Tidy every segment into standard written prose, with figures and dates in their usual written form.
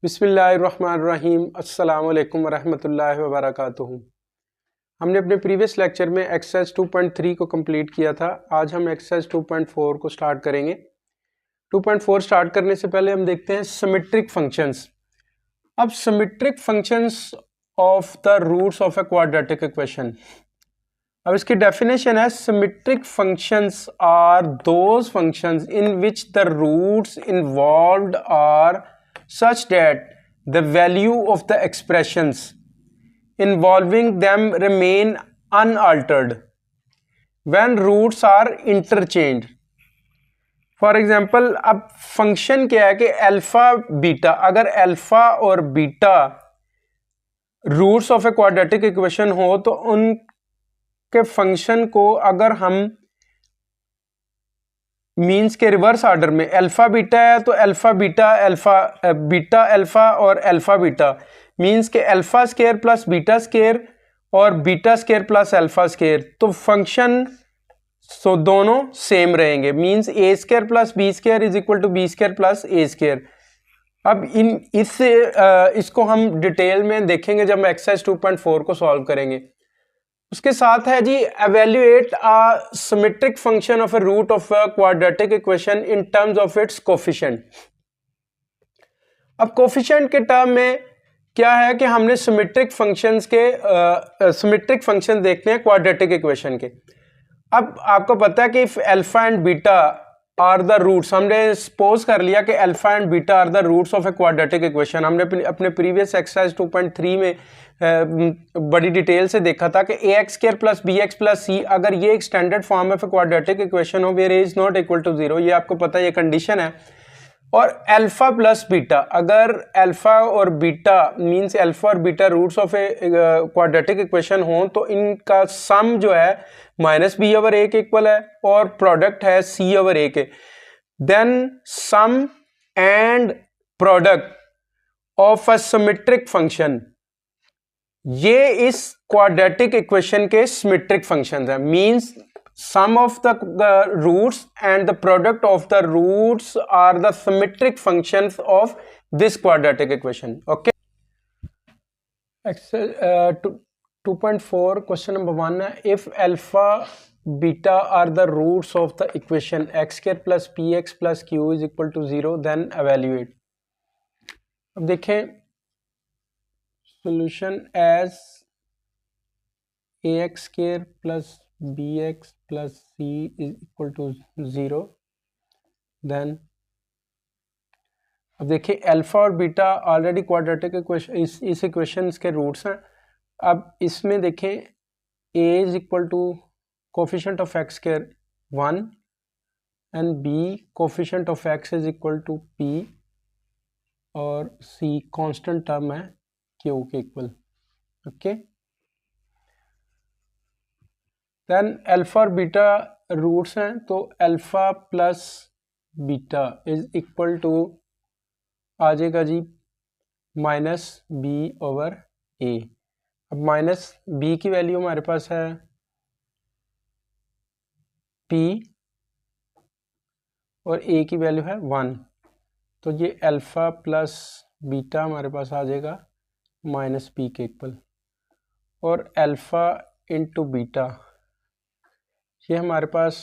बिस्मिल्लाहिर्रहमानिर्रहीम अस्सलाम वालेकुम वरहमतुल्लाहि वबरकातुहू। हमने अपने प्रीवियस लेक्चर में एक्सरसाइज 2.3 को कंप्लीट किया था। आज हम एक्सरसाइज 2.4 को स्टार्ट करेंगे। 2.4 स्टार्ट करने से पहले हम देखते हैं सिमेट्रिक फंक्शंस। अब symmetric functions of the roots of a quadratic equation. अब इसकी डेफिनेशन है symmetric functions are those functions in which the roots involved are such that the value of the expressions involving them remain unaltered when roots are interchanged. For example अब function क्या है कि alpha beta, अगर alpha और beta roots of a quadratic equation हो तो उनके function को अगर हम मीन्स के रिवर्स ऑर्डर में अल्फा बीटा है तो alpha beta alpha beta alpha और अल्फा बीटा मीन्स के alpha square plus beta square और beta square plus alpha square, तो फंक्शन सो दोनों सेम रहेंगे। Means a square plus B square is equal to B square plus A square. अब इसको हम detail में देखेंगे जब हम एक्सरसाइज 2.4 को सॉल्व करेंगे। उसके साथ है जी evaluate a symmetric function of a root of a quadratic equation in terms of its coefficient. अब कोफिशिएंट के टर्म में क्या है कि हमने सिमेट्रिक फंक्शंस के सिमेट्रिक फंक्शन देखते हैं क्वाड्रेटिक इक्वेशन के। अब आपको पता है कि if alpha and beta are the roots, हमने सपोज कर लिया कि alpha and beta are the roots of a quadratic equation. हमने अपने प्रीवियस एक्सरसाइज 2.3 में बड़ी डिटेल से देखा था कि a x square plus b x plus c अगर ये एक standard form of a quadratic equation हो where a is not equal to 0, ये आपको पता है, ये कंडीशन है। और अल्फा प्लस बीटा, अगर अल्फा और बीटा मींस अल्फा और beta roots of a quadratic equation हो तो इनका सम जो है माइनस बी ओवर ए के इक्वल है और प्रोडक्ट है सी ओवर ए के। Then sum and product of a symmetric function, ये इस क्वाड्रेटिक इक्वेशन के सिमेट्रिक फंक्शंस हैं। Means sum of the roots and the product of the roots are the symmetric functions of this quadratic equation. Okay. 2.4 question number 1 है if alpha beta are the roots of the equation x square plus px plus q is equal to 0 then evaluate. अब देखें solution as ax square plus bx plus c is equal to 0, then अब देखिए alpha और beta already quadratic equation इस equation के roots हैं। अब इसमें देखें a is equal to coefficient of x square 1 and b coefficient of x is equal to p और c कांस्टेंट टर्म है q के इक्वल। ओके, देन अल्फा और बीटा रूट्स हैं तो alpha plus beta is equal to आ जाएगा जी minus B over a. अब माइनस बी की वैल्यू हमारे पास है पी और ए की वैल्यू है 1, तो ये अल्फा प्लस बीटा हमारे पास आ जाएगा माइनस पी के इक्वल। और अल्फा इंटू बीटा ये हमारे पास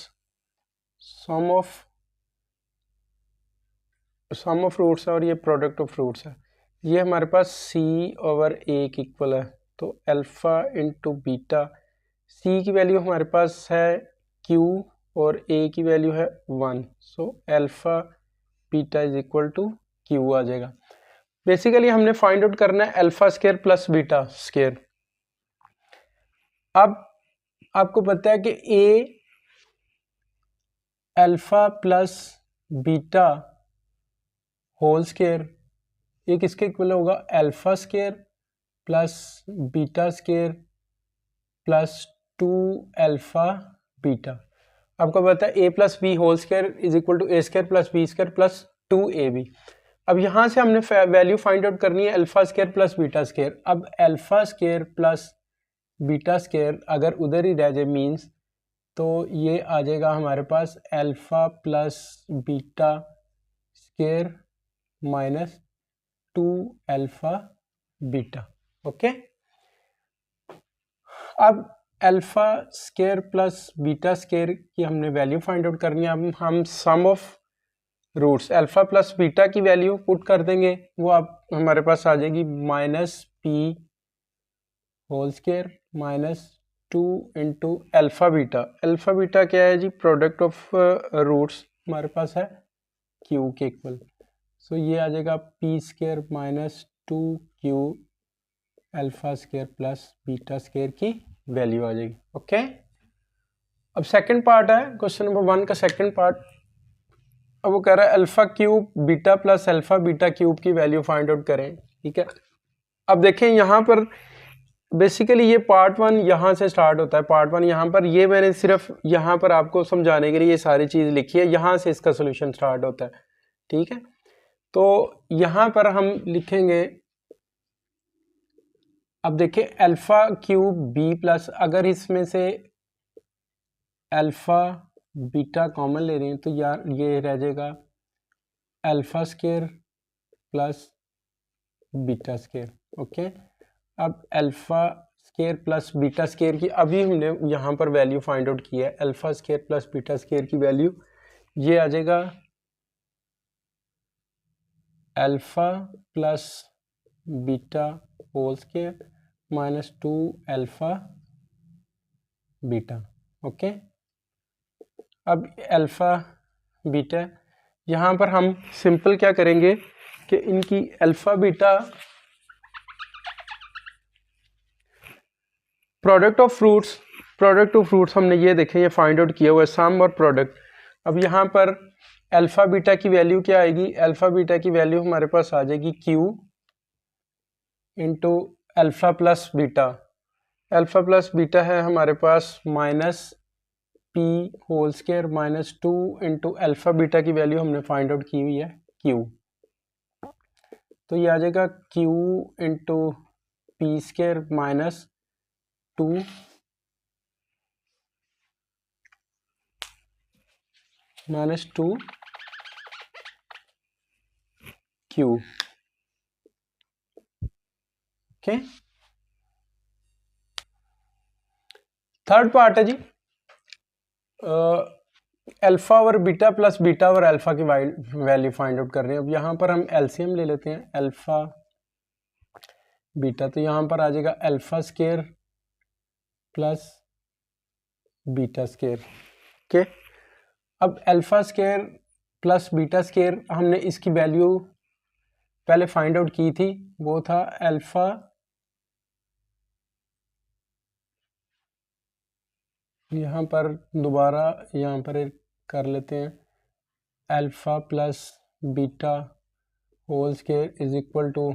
सम ऑफ रूट्स है और ये प्रोडक्ट ऑफ रूट्स है। ये हमारे पास c ओवर a की इक्वल है, तो अल्फा इंटू बीटा, c की वैल्यू हमारे पास है q और a की वैल्यू है 1, so alpha beta is equal to q आ जाएगा। बेसिकली हमने फाइंड आउट करना है alpha square plus beta square. अब आपको पता है कि a alpha plus beta whole square ये किसके इक्वल होगा, alpha square plus beta square plus 2 alpha beta. आपको पता है a plus B whole square is equal to A square plus B square plus 2ab। अब यहाँ से हमने वैल्यू फाइंड आउट करनी है alpha square plus beta square. अब alpha square plus beta square अगर उधर ही रह जाए मीन्स तो ये आ जाएगा हमारे पास alpha plus beta square minus 2 alpha beta. Okay, अब alpha square plus beta square की हमने वैल्यू फाइंड आउट करनी है। अब हम sum of roots alpha plus beta की वैल्यू पुट कर देंगे, वो आप हमारे पास आ जाएगी minus p whole square minus 2 into alpha beta. Alpha beta क्या है जी? प्रोडक्ट ऑफ रूट्स हमारे पास है क्यू के इक्वल। सो ये आ जाएगा P square minus 2 Q alpha square plus beta square की वैल्यू आ जाएगी। ओके, अब सेकंड पार्ट है क्वेश्चन नंबर 1 का सेकंड पार्ट। अब वो कह रहा है alpha cube beta plus alpha beta cube की वैल्यू फाइंड आउट करें। ठीक है, अब देखें यहाँ पर बेसिकली ये पार्ट 1 यहाँ से स्टार्ट होता है। पार्ट 1 यहाँ पर, ये मैंने सिर्फ यहाँ पर आपको समझाने के लिए ये सारी चीज़ लिखी है, यहाँ से इसका सोल्यूशन स्टार्ट होता है। ठीक है, तो यहाँ पर हम लिखेंगे, अब देखिए अल्फा क्यूब बी प्लस, अगर इसमें से अल्फा बीटा कॉमन ले रहे हैं तो यार ये रह जाएगा alpha square plus beta square. Okay, अब alpha square plus beta square की अभी हमने यहाँ पर वैल्यू फाइंड आउट की है। Alpha square plus beta square की वैल्यू ये आ जाएगा alpha plus beta whole square minus 2 alpha beta. Okay, अब अल्फा बीटा यहाँ पर हम सिंपल क्या करेंगे कि इनकी alpha beta product of roots हमने ये देखें, ये फाइंड आउट किया हुआ है सम और प्रोडक्ट। अब यहाँ पर अल्फा बीटा की वैल्यू क्या आएगी? अल्फा बीटा की वैल्यू हमारे पास आ जाएगी q into alpha plus beta. Alpha plus beta है हमारे पास minus p whole square minus 2 into alpha beta की वैल्यू हमने फाइंड आउट की हुई है क्यू, तो ये आ जाएगा q into p square minus 2 minus 2 q. Okay, third part है जी अल्फा और बीटा प्लस बीटा और अल्फा की वैल्यू फाइंड आउट कर रहे हैं। अब यहाँ पर हम एलसीएम ले लेते हैं अल्फा बीटा, तो यहाँ पर आ जाएगा alpha square plus beta square. Okay, अब alpha square plus beta square हमने इसकी वैल्यू पहले फाइंड आउट की थी, वो था अल्फा यहाँ पर दोबारा यहाँ पर कर लेते हैं alpha plus beta whole square is equal to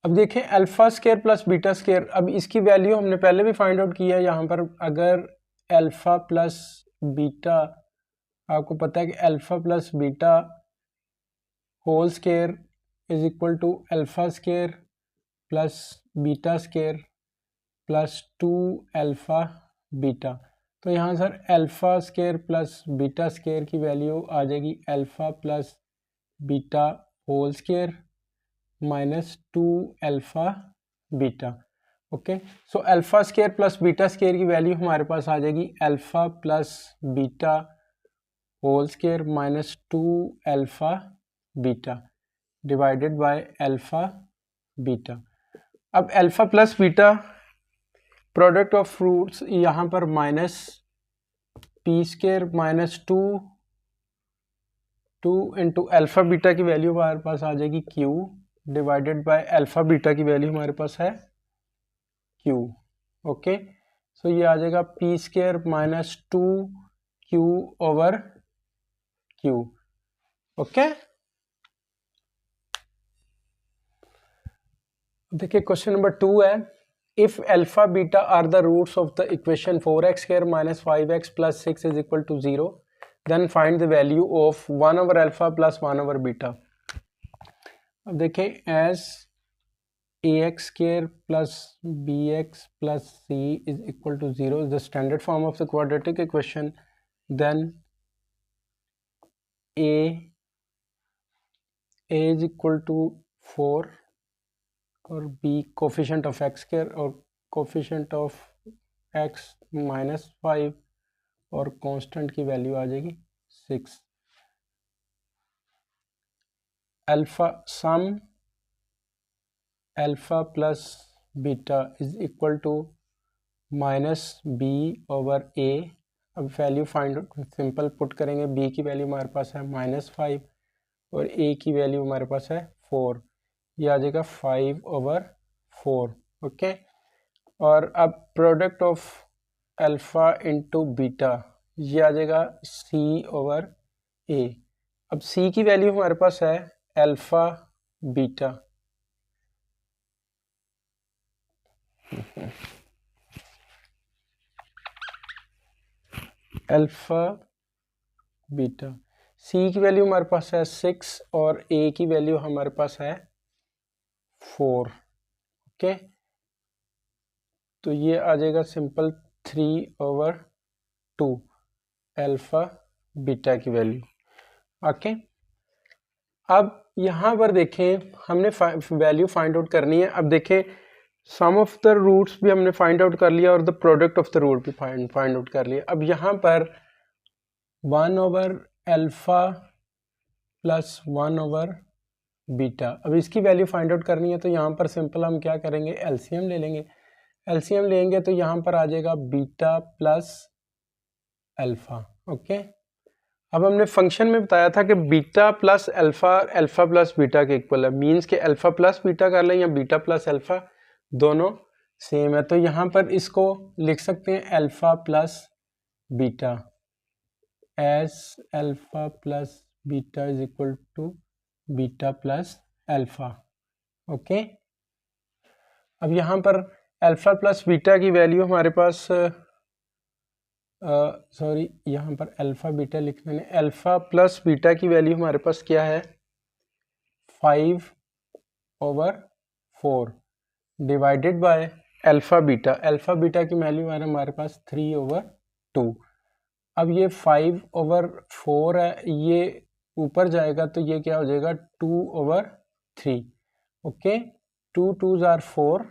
अब देखें alpha square plus beta square. अब इसकी वैल्यू हमने पहले भी फाइंड आउट की है। यहाँ पर अगर अल्फा प्लस बीटा, आपको पता है कि alpha plus beta whole square is equal to alpha square plus beta square plus 2 alpha beta. तो यहाँ sir alpha square plus beta square की वैल्यू आ जाएगी alpha plus beta whole square minus 2 alpha beta. Okay, so alpha square plus beta square की value हमारे पास आ जाएगी alpha plus beta whole square minus 2 alpha beta divided by alpha beta. अब alpha plus beta product of fruits यहाँ पर minus P square minus 2 into alpha beta की value हमारे पास आ जाएगी Q divided by alpha beta की value हमारे पास है क्यू। ओके, सो ये आ जाएगा P square minus 2 Q over Q. Okay, देखिए क्वेश्चन नंबर 2 है if alpha beta are the roots of the equation 4x square minus 5x plus 6 is equal to 0, then find the value of 1 over alpha plus 1 over beta। अब देखें as ax square plus bx plus c is equal to 0 is the standard form of the quadratic equation, then A is equal to 4 और B coefficient of x square और coefficient of X -5 और constant की value आ जाएगी 6। Alpha sum alpha plus beta is equal to -b/a। अब value find simple put करेंगे, b की value हमारे पास है -5 और a की वैल्यू हमारे पास है 4, ये आ जाएगा 5/4। ओके, और अब product of alpha into beta ये आ जाएगा c/a। अब c की वैल्यू हमारे पास है alpha beta, alpha beta c की वैल्यू हमारे पास है 6 और a की वैल्यू हमारे पास है 4। ओके, तो ये आ जाएगा सिंपल 3/2 अल्फ़ा बीटा की वैल्यू। ओके, अब यहाँ पर देखें हमने वैल्यू फाइंड आउट करनी है। अब देखें सम ऑफ द रूट्स भी हमने फाइंड आउट कर लिया और the product of the root भी फाइंड आउट कर लिया। अब यहाँ पर 1/अल्फ़ा प्लस 1/बीटा, अब इसकी वैल्यू फाइंड आउट करनी है तो यहाँ पर सिंपल हम क्या करेंगे, एलसीएम ले लेंगे। एलसीएम लेंगे तो यहाँ पर आ जाएगा बीटा प्लस अल्फ़ा। ओके, अब हमने फंक्शन में बताया था कि beta plus alpha alpha plus beta के इक्वल है, मीन्स के अल्फ़ा प्लस बीटा कर लें या बीटा प्लस अल्फ़ा दोनों सेम है। तो यहाँ पर इसको लिख सकते हैं alpha plus beta as alpha plus beta is equal to beta plus alpha. Okay, अब यहाँ पर अल्फ़ा प्लस बीटा की वैल्यू हमारे पास सॉरी यहाँ पर अल्फ़ा बीटा लिख लेंगे। अल्फ़ा प्लस बीटा की वैल्यू हमारे पास क्या है 5/4 divided by alpha beta. Alpha beta की वैल्यू हमारे पास 3/2। अब ये 5/4 है, ये ऊपर जाएगा तो ये क्या हो जाएगा 2/3। Okay, 2 2s are 4,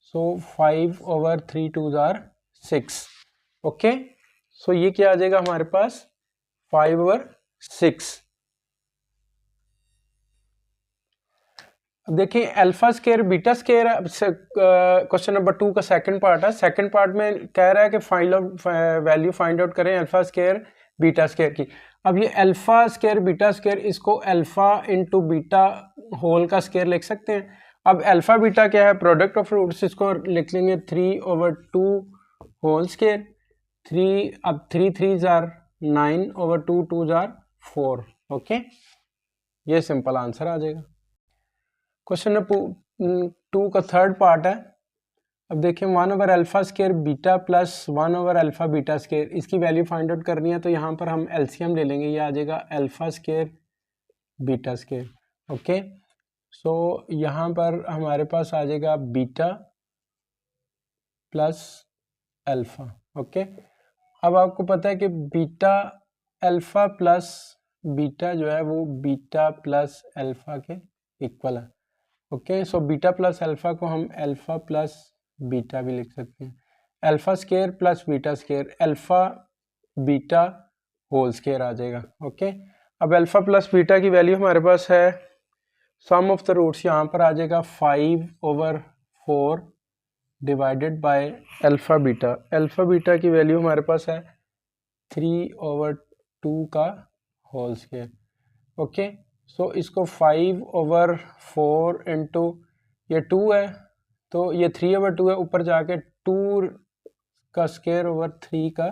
so 5/3 2s are 6। Okay, so ये क्या आ जाएगा हमारे पास 5/6। अब देखिए alpha square beta square, question number 2 का सेकंड पार्ट है। सेकंड पार्ट में कह रहा है कि वैल्यू फाइंड आउट करें अल्फा स्केयर बीटा स्केयर की। अब ये अल्फा स्केयर बीटा स्केयर, इसको अल्फा इंटू बीटा होल का स्केयर लिख सकते हैं। अब अल्फा बीटा क्या है, प्रोडक्ट ऑफ रूट्स, इसको लिख लेंगे 3/2 होल स्केयर। 3 अब 3 3s are 9/2 2s are 4। Okay, ये सिंपल आंसर आ जाएगा। क्वेश्चन नंबर 2 का थर्ड पार्ट है। अब देखिए 1/अल्फ़ा स्केयर बीटा प्लस 1/अल्फ़ा बीटा स्केयर, इसकी वैल्यू फाइंड आउट करनी है तो यहाँ पर हम एलसीएम ले लेंगे, ये आ जाएगा alpha square beta square. Okay, so यहाँ पर हमारे पास आ जाएगा बीटा प्लस अल्फ़ा। ओके, अब आपको पता है कि बीटा अल्फ़ा प्लस बीटा जो है वो बीटा प्लस अल्फ़ा के इक्वल है। Okay, so beta plus alpha को हम अल्फ़ा प्लस बीटा भी लिख सकते हैं। Alpha square plus beta square, alpha beta whole square आ जाएगा। ओके, अब अल्फ़ा प्लस बीटा की वैल्यू हमारे पास है, सम ऑफ द रूट्स यहाँ पर आ जाएगा 5/4 divided by alpha beta. Alpha beta की वैल्यू हमारे पास है 3/2 का होल स्केयर। ओके, सो इसको 5/4 इंटू ये 2 है तो ये 3/2 है, ऊपर जाके 2 का स्केयर ओवर 3 का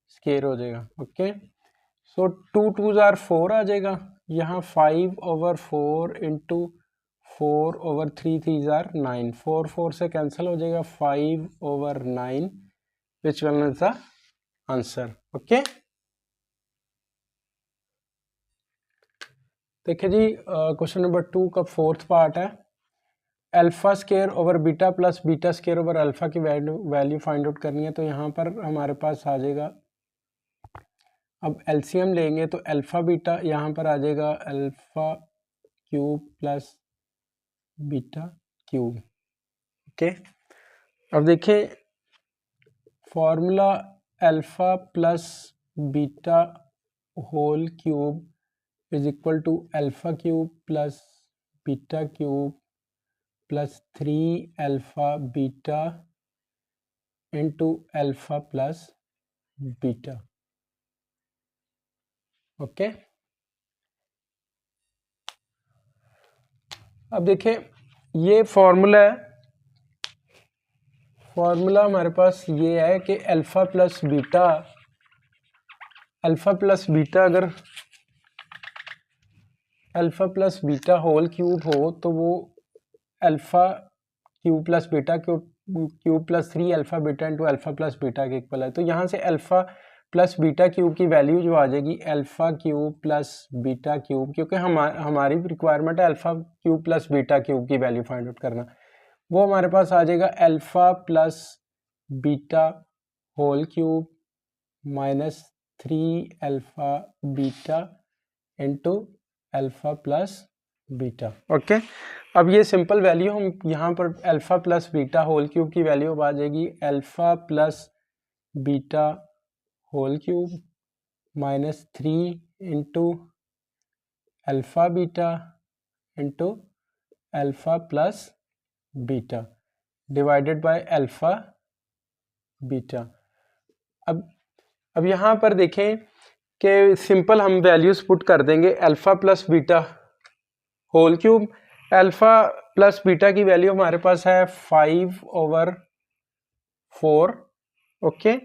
स्केयर हो जाएगा। ओके, सो 2 2s are 4 आ जाएगा, यहाँ 5/4 इंटू 4/3 3s are 9, 4 4 से कैंसिल हो जाएगा, 5/9 which one is the answer. Okay, देखिए जी क्वेश्चन नंबर 2 का फोर्थ पार्ट है। Alpha square over beta plus beta square over alpha की वैल्यू फाइंड आउट करनी है तो यहाँ पर हमारे पास आ जाएगा अब एलसीएम लेंगे तो अल्फ़ा बीटा यहाँ पर आ जाएगा alpha cube plus beta cube. Okay, अब देखिए formula alpha plus beta whole cube is equal to alpha cube plus beta cube plus 3 alpha beta into alpha plus beta. Okay, अब देखिए ये फॉर्मूला है, फॉर्मूला हमारे पास ये है कि alpha plus beta, alpha plus beta अगर alpha plus beta whole cube हो तो वो alpha cube plus beta cube plus 3 alpha beta into alpha plus beta के इक्वल है। तो यहाँ से अल्फ़ा प्लस बीटा क्यूब की वैल्यू जो आ जाएगी alpha cube plus beta cube, क्योंकि हमारी रिक्वायरमेंट है alpha cube plus beta cube की वैल्यू फाइंड आउट करना, वो हमारे पास आ जाएगा alpha plus beta whole cube minus 3 alpha beta into alpha plus beta. Okay, अब ये सिंपल वैल्यू हम यहाँ पर alpha plus beta whole cube की वैल्यू अब आ जाएगी alpha plus beta whole cube minus 3 into alpha beta into alpha plus beta divided by alpha beta. अब यहाँ पर देखें कि सिंपल हम वैल्यूज़ पुट कर देंगे alpha plus beta whole cube, alpha plus beta की वैल्यू हमारे पास है 5/4। Okay,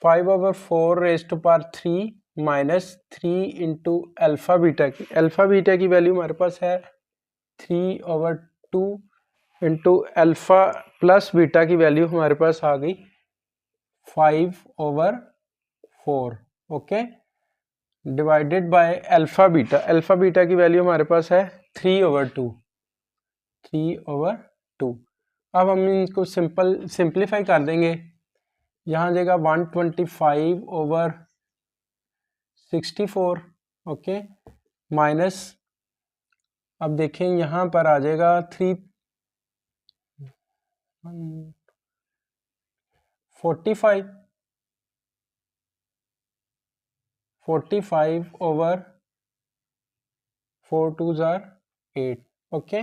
5/4 raise to power 3 minus 3 into alpha beta की वैल्यू हमारे पास है 3/2 इंटू अल्फ़ा प्लस बीटा की वैल्यू हमारे पास आ गई 5/4। Okay, divided by alpha beta की वैल्यू हमारे पास है 3/2। अब हम इनको सिंप्लीफाई कर देंगे, यहाँ जाएगा 125/64। ओके, माइनस अब देखें यहाँ पर आ जाएगा 45/4 2s are 8। ओके,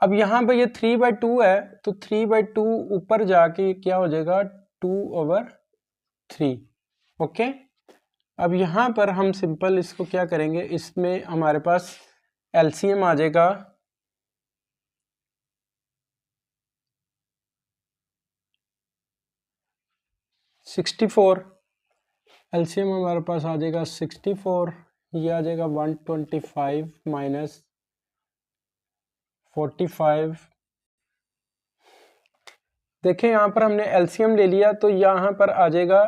अब यहाँ पर ये 3/2 है तो 3/2 ऊपर जाके क्या हो जाएगा 2/3। ओके, अब यहाँ पर हम सिंपल इसको क्या करेंगे, इसमें हमारे पास एलसीएम आ जाएगा 64, एलसीएम हमारे पास आ जाएगा 64, ये आ जाएगा 125 माइनस 45। देखें यहाँ पर हमने एलसीएम ले लिया तो यहाँ पर आ जाएगा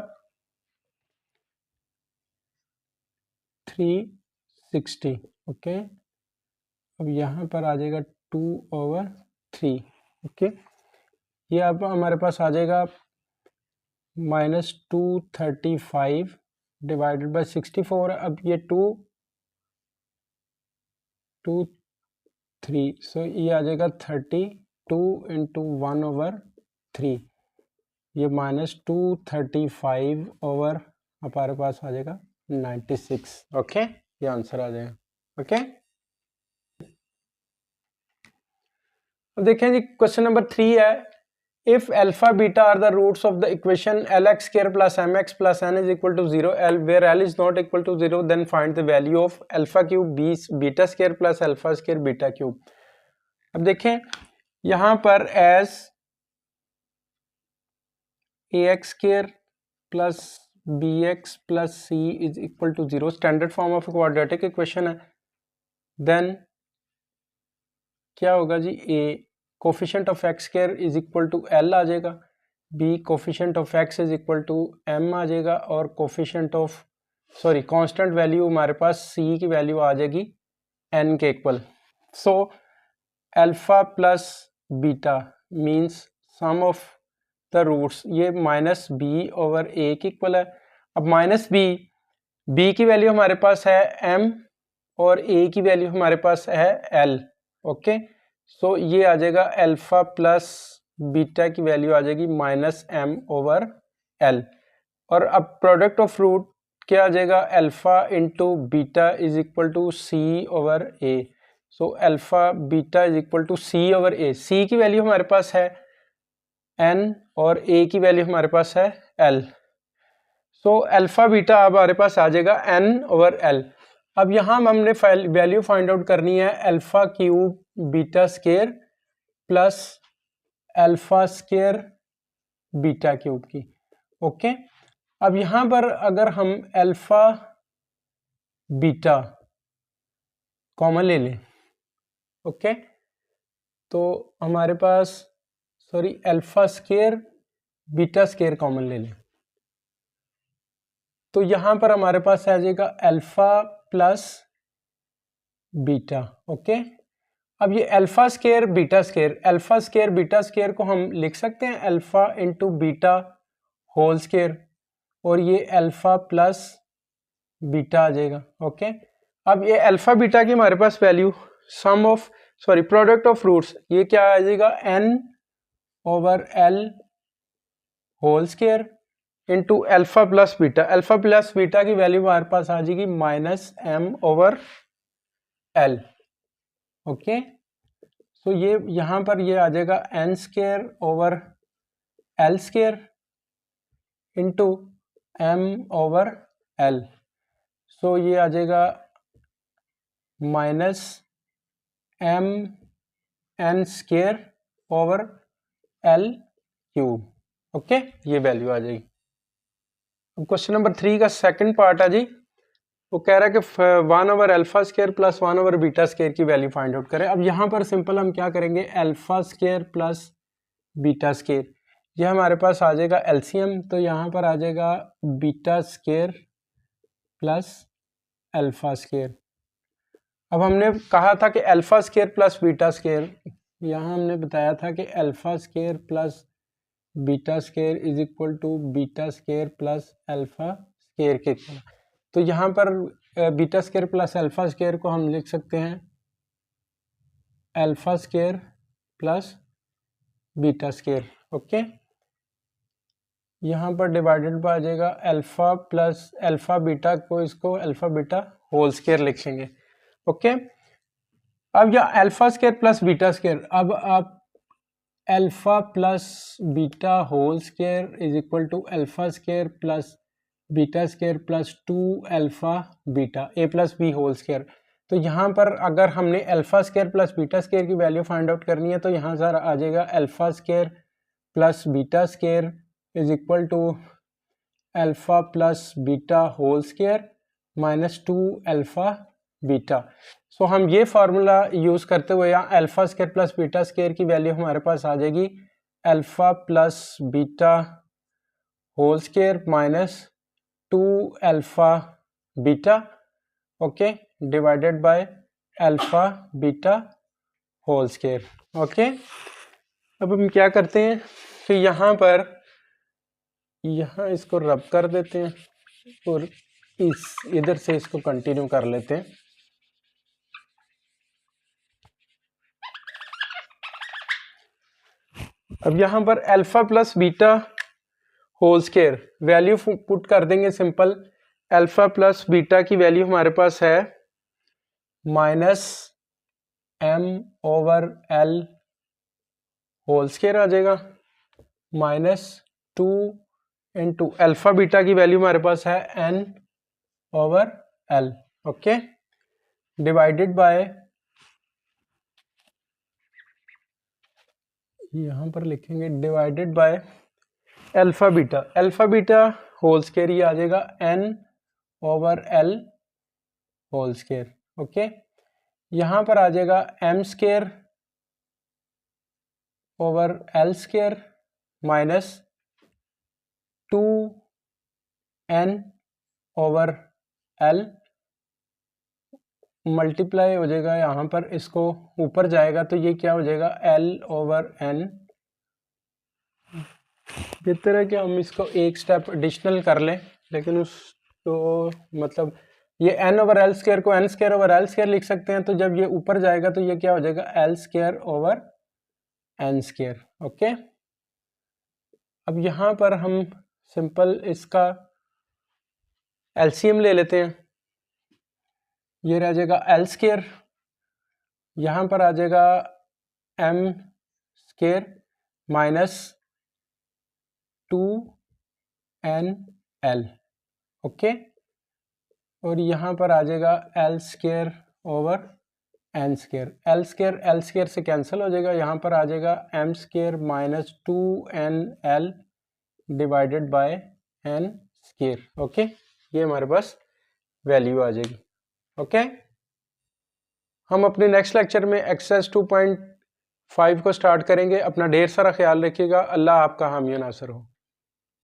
360। ओके, अब यहाँ पर आ जाएगा 2/3। ओके, ये अब हमारे पास आ जाएगा माइनस 235 डिवाइडेड बाय 64। अब ये 3, सो ये आ जाएगा 32 इंटू 1/3, ये माइनस 235 ओवर हमारे पास आ जाएगा 96। ओके, ये आंसर आ जाएगा। ओके, अब देखें जी क्वेश्चन नंबर 3 है, if alpha beta are the roots of the equation lx square plus mx plus n is equal to 0 where l is not equal to 0 then find the value of alpha cube beta square plus alpha square beta cube। अब देखें यहाँ पर as ax square plus bx plus c is equal to 0 standard form of quadratic equation है, then क्या होगा जी, a coefficient of x square is equal to l आ जाएगा, b coefficient of x is equal to m आ जाएगा, और coefficient of constant value हमारे पास सी की वैल्यू आ जाएगी एन के equal. So alpha plus beta means sum of the roots, ये माइनस बी ओवर ए के इक्वल है। अब माइनस बी बी की वैल्यू हमारे पास है एम और ए की वैल्यू हमारे पास है एल। ओके, सो ये आ जाएगा अल्फा प्लस बीटा की वैल्यू आ जाएगी माइनस एम ओवर एल। और अब प्रोडक्ट ऑफ रूट क्या आ जाएगा, alpha into beta is equal to C over A. So alpha beta is equal to C over A. C की वैल्यू हमारे पास है एन और ए की वैल्यू हमारे पास है एल। सो अल्फा बीटा अब हमारे पास आ जाएगा एन ओवर एल। अब यहाँ हमने वैल्यू फाइंड आउट करनी है alpha cube beta square plus alpha square beta cube की। ओके, अब यहाँ पर अगर हम अल्फा बीटा कॉमन ले लें, ओके, तो हमारे पास alpha square beta square common ले लें, तो यहाँ पर हमारे पास आ जाएगा अल्फा प्लस बीटा। ओके, अब ये alpha square beta square, alpha square beta square को हम लिख सकते हैं alpha into beta whole square, और ये अल्फा प्लस बीटा आ जाएगा। ओके, अब ये अल्फा बीटा की हमारे पास वैल्यू प्रोडक्ट ऑफ रूट्स, ये क्या आ जाएगा n over l whole square into alpha plus beta. Alpha plus beta की वैल्यू हमारे पास आ जाएगी minus m over l. Okay, so ये यहाँ पर ये आ जाएगा n square over L square into m over l. So ये आ जाएगा minus m n square over l cube. Okay, ये वैल्यू आ जाएगी। अब क्वेश्चन नंबर 3 का सेकंड पार्ट है जी, वो कह रहा है कि 1 over alpha square plus 1 over beta square की वैल्यू फाइंड आउट करें। अब यहाँ पर सिंपल हम क्या करेंगे, alpha square plus beta square, ये हमारे पास आ जाएगा एलसीएम, तो यहाँ पर आ जाएगा beta square plus alpha square. अब हमने कहा था कि alpha square plus beta square, यहाँ हमने बताया था कि alpha square plus beta square is equal to beta square plus alpha square के इक्वल। तो यहाँ पर beta square plus alpha square को हम लिख सकते हैं alpha square plus beta square. Okay, यहाँ पर डिवाइडेड बाय आ जाएगा अल्फा प्लस अल्फा बीटा को, इसको अल्फा बीटा होल स्केयर लिखेंगे। ओके, अब यह alpha square plus beta square, अब आप alpha plus beta whole square is equal to alpha square plus beta square plus 2 alpha beta A plus B whole square. तो यहाँ पर अगर हमने alpha square plus beta square की value find out करनी है, तो यहाँ सर आ जाएगा alpha square plus beta square is equal to alpha plus beta whole square minus 2 alpha beta. So हम ये फार्मूला यूज करते हुए यहाँ alpha square plus beta square की वैल्यू हमारे पास आ जाएगी alpha plus beta whole square minus 2 alpha beta, okay, divided by alpha beta whole square. Okay, अब हम क्या करते हैं कि यहाँ पर इसको रब कर देते हैं और इधर से इसको कंटिन्यू कर लेते हैं। अब यहाँ पर alpha plus beta whole square value put कर देंगे सिंपल। अल्फा प्लस बीटा की वैल्यू हमारे पास है minus m over l whole square आ जाएगा माइनस 2 इंटू अल्फा बीटा की वैल्यू हमारे पास है n over l. Okay, divided by, यहाँ पर लिखेंगे divided by alpha beta whole square, ये आ जाएगा n over l whole square. Okay, यहाँ पर आ जाएगा m square over L square minus 2 N over L, multiply हो जाएगा यहाँ पर, इसको ऊपर जाएगा तो ये क्या हो जाएगा एल ओवर एन। बेहतर है कि हम इसको एक स्टेप एडिशनल कर लें, लेकिन तो मतलब ये n ओवर एल स्क्वायर को n square over L square लिख सकते हैं, तो जब ये ऊपर जाएगा तो ये क्या हो जाएगा L square over n square. Okay, अब यहाँ पर हम सिंपल इसका एलसीएम ले लेते हैं। ये रह जाएगा एल स्क्वायर, यहाँ पर आ जाएगा m square minus 2nl। Okay, और यहाँ पर आ जाएगा L square over N square, L square से कैंसिल हो जाएगा, यहाँ पर आ जाएगा m square minus 2nl divided by n square. Okay, ये हमारे पास वैल्यू आ जाएगी। ओके, हम अपने नेक्स्ट लेक्चर में एक्सरसाइज 2.5 को स्टार्ट करेंगे। अपना ढेर सारा ख्याल रखिएगा। अल्लाह आपका हामी नासर हो।